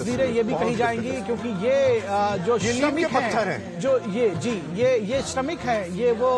तस्वीरें ये भी कही जाएंगी, क्योंकि ये जो श्रमिक हैं, जो ये श्रमिक हैं, ये वो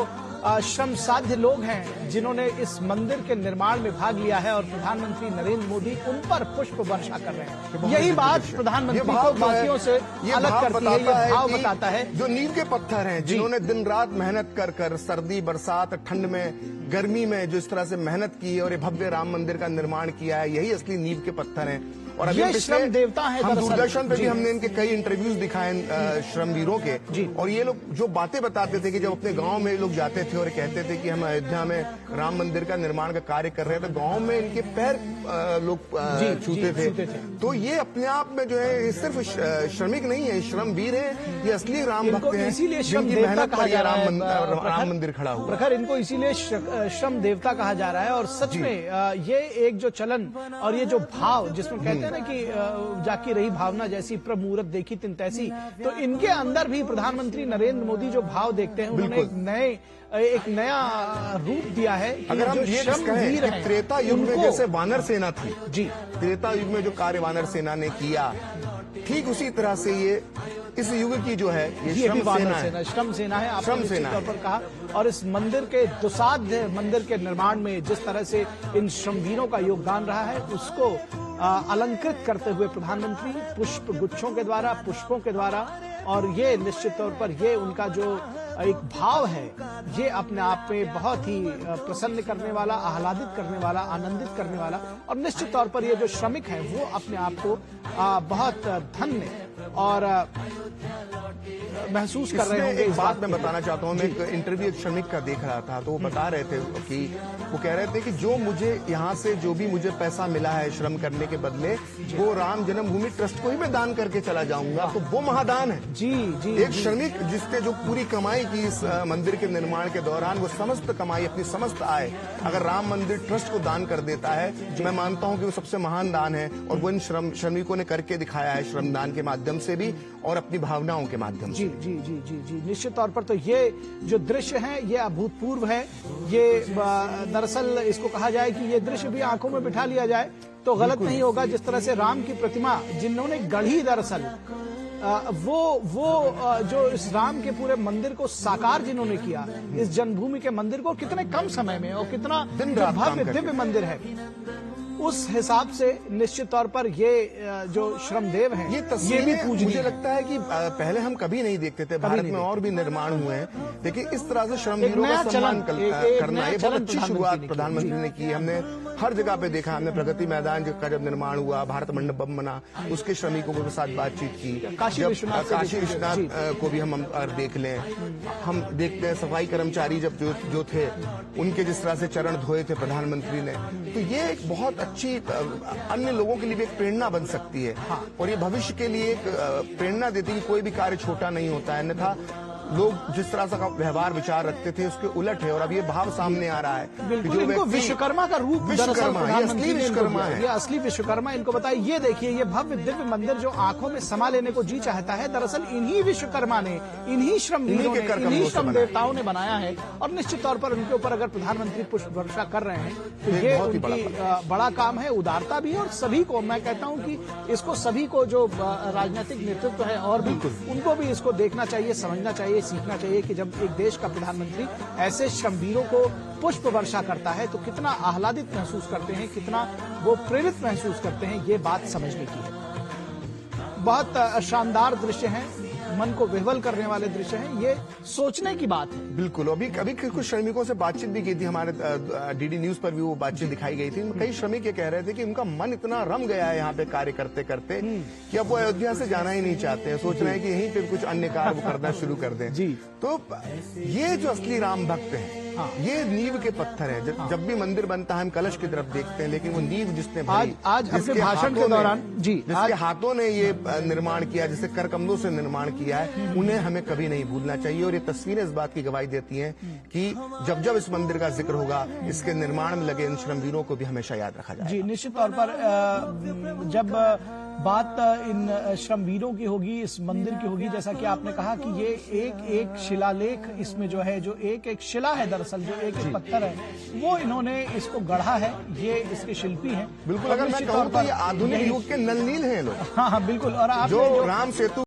श्रम साध्य लोग हैं जिन्होंने इस मंदिर के निर्माण में भाग लिया है और प्रधानमंत्री नरेंद्र मोदी उन पर पुष्प वर्षा कर रहे हैं। यही बात प्रधानमंत्री को बाकियों से अलग करती है, ये भाव बताता है। जो नींव के पत्थर हैं, जिन्होंने दिन रात मेहनत कर कर सर्दी बरसात ठंड में गर्मी में जो इस तरह से मेहनत की है और ये भव्य राम मंदिर का निर्माण किया है, यही असली नींव के पत्थर हैं। और अभी श्रम देवता है। हम दूरदर्शन पे भी हमने इनके कई इंटरव्यूज दिखाए श्रमवीरों के, और ये लोग जो बातें बताते थे कि जब अपने गांव में लोग जाते थे और कहते थे कि हम अयोध्या में राम मंदिर का निर्माण का कार्य कर रहे हैं, तो गांव में इनके पैर लोग छूते थे। तो ये अपने आप में जो है ये सिर्फ श्रमिक नहीं है, श्रमवीर है, ये असली राम भक्त हैं, इसीलिए श्रम देवता कहा जा रहा है। राम मंदिर खड़ा हुआ प्रखर इनको इसीलिए श्रम देवता कहा जा रहा है। और सच में ये एक जो चलन और ये जो भाव जिसमें कहते हैं ना कि जाकी रही भावना जैसी प्रमुहूर्त देखी तिन तैसी, तो इनके अंदर भी प्रधानमंत्री नरेंद्र मोदी जो भाव देखते हैं, उन्होंने एक नया रूप दिया है। अगर हम ये कहें कि त्रेता युग में जैसे वानर सेना थी, त्रेता युग में जो कार्य वानर सेना ने किया, ठीक उसी तरह से ये इस युग की जो है ये श्रम सेना है, आपने निश्चित तौर पर कहा। और इस मंदिर के दुसाध्य मंदिर के निर्माण में जिस तरह से इन श्रमवीरों का योगदान रहा है, उसको अलंकृत करते हुए प्रधानमंत्री पुष्प गुच्छों के द्वारा, पुष्पों के द्वारा, और ये निश्चित तौर पर ये उनका जो एक भाव है, ये अपने आप में बहुत ही प्रसन्न करने वाला, आह्लादित करने वाला, आनंदित करने वाला। और निश्चित तौर पर ये जो श्रमिक हैं वो अपने आप को बहुत धन्य और महसूस कर रहे होंगे। एक बात मैं बताना चाहता हूँ, मैं एक इंटरव्यू एक श्रमिक का देख रहा था, तो वो बता रहे थे कि वो कह रहे थे कि जो मुझे यहाँ से जो भी मुझे पैसा मिला है श्रम करने के बदले, वो राम जन्मभूमि ट्रस्ट को ही मैं दान करके चला जाऊंगा, तो वो महादान है। एक श्रमिक जिसने जो पूरी कमाई की इस मंदिर के निर्माण के दौरान, वो समस्त कमाई, अपनी समस्त आय अगर राम मंदिर ट्रस्ट को दान कर देता है, मैं मानता हूँ कि वो सबसे महान दान है। और वो इन श्रमिकों ने करके दिखाया है, श्रमदान के माध्यम से भी और अपनी भावनाओं के माध्यम से। जी निश्चित तौर पर। तो ये जो दृश्य है ये अभूतपूर्व है। ये दरअसल इसको कहा जाए कि ये दृश्य भी आंखों में बिठा लिया जाए तो गलत नहीं होगा। जिस तरह से राम की प्रतिमा जिन्होंने गढ़ी, दरअसल वो जो इस राम के पूरे मंदिर को साकार जिन्होंने किया, इस जन्मभूमि के मंदिर को कितने कम समय में, और कितना भव्य दिव्य मंदिर है, उस हिसाब से निश्चित तौर पर ये जो श्रमदेव हैं ये भी पूजनीय। मुझे लगता है कि पहले हम कभी नहीं देखते थे, भारत में और भी निर्माण हुए हैं, लेकिन इस तरह से श्रमवीरों का सम्मान करना ये बहुत अच्छी शुरुआत प्रधानमंत्री ने की। हमने हर जगह पे देखा, हमने प्रगति मैदान का जब निर्माण हुआ, भारत मंडपम बना, उसके श्रमिकों के साथ बातचीत की। काशी विश्वनाथ को भी हम देख लें, हम देखते हैं सफाई कर्मचारी जब जो थे उनके जिस तरह से चरण धोए थे प्रधानमंत्री ने, तो ये एक बहुत अच्छी अन्य लोगों के लिए भी एक प्रेरणा बन सकती है। और ये भविष्य के लिए एक प्रेरणा देती है कि कोई भी कार्य छोटा नहीं होता है, अन्यथा लोग जिस तरह का व्यवहार विचार रखते थे उसके उलट है। और अब ये भाव सामने आ रहा है। बिल्कुल, इनको विश्वकर्मा का रूप, विश्वकर्मा है, ये असली विश्वकर्मा इनको बताइए। ये देखिए, ये भव्य दिव्य मंदिर जो आंखों में समा लेने को जी चाहता है, दरअसल इन्हीं विश्वकर्मा ने, इन्हीं श्रमवीरों ने, इन्हीं श्रम देवताओं ने बनाया है। और निश्चित तौर पर उनके ऊपर अगर प्रधानमंत्री पुष्प वर्षा कर रहे हैं तो ये उनकी बड़ा काम है, उदारता भी है। और सभी को मैं कहता हूँ कि इसको सभी को जो राजनीतिक नेतृत्व है और भी उनको भी इसको देखना चाहिए, समझना चाहिए, सीखना चाहिए कि जब एक देश का प्रधानमंत्री ऐसे श्रमवीरों को पुष्प वर्षा करता है तो कितना आह्लादित महसूस करते हैं, कितना वो प्रेरित महसूस करते हैं, ये बात समझने की है। बहुत शानदार दृश्य है, मन को विह्वल करने वाले दृश्य हैं, ये सोचने की बात है। बिल्कुल, अभी कुछ श्रमिकों से बातचीत भी की थी, हमारे डीडी न्यूज पर भी वो बातचीत दिखाई गई थी। कई श्रमिक ये कह रहे थे कि उनका मन इतना रम गया है यहाँ पे कार्य करते करते कि अब वो अयोध्या से जाना ही नहीं चाहते हैं, सोच रहे हैं कि यहीं पे कुछ अन्य कार्य वो करना शुरू कर दें। तो ये जो असली राम भक्त हैं, ये नींव के पत्थर हैं। जब भी मंदिर बनता है हम कलश की तरफ देखते हैं, लेकिन वो नींव जिसने भरी, आज अपने भाषण के दौरान जिसके हाथों ने ये निर्माण किया, जिससे करकमलों से निर्माण किया है, उन्हें हमें कभी नहीं भूलना चाहिए। और ये तस्वीरें इस बात की गवाही देती हैं कि जब जब इस मंदिर का जिक्र होगा, इसके निर्माण में लगे इन श्रमवीरों को भी हमेशा याद रखा जाएगा। जी निश्चित तौर पर जब बात इन श्रमवीरों की होगी, इस मंदिर की होगी। जैसा कि आपने कहा कि ये एक एक शिलालेख इसमें जो है, जो एक एक शिला है, दरअसल जो एक एक पत्थर है, वो इन्होंने इसको गढ़ा है। ये इसके शिल्पी हैं। बिल्कुल, अगर मैं कहूँ तो ये आधुनिक युग के नल नील हैं लोग। हाँ हाँ बिल्कुल। और आप जो राम सेतु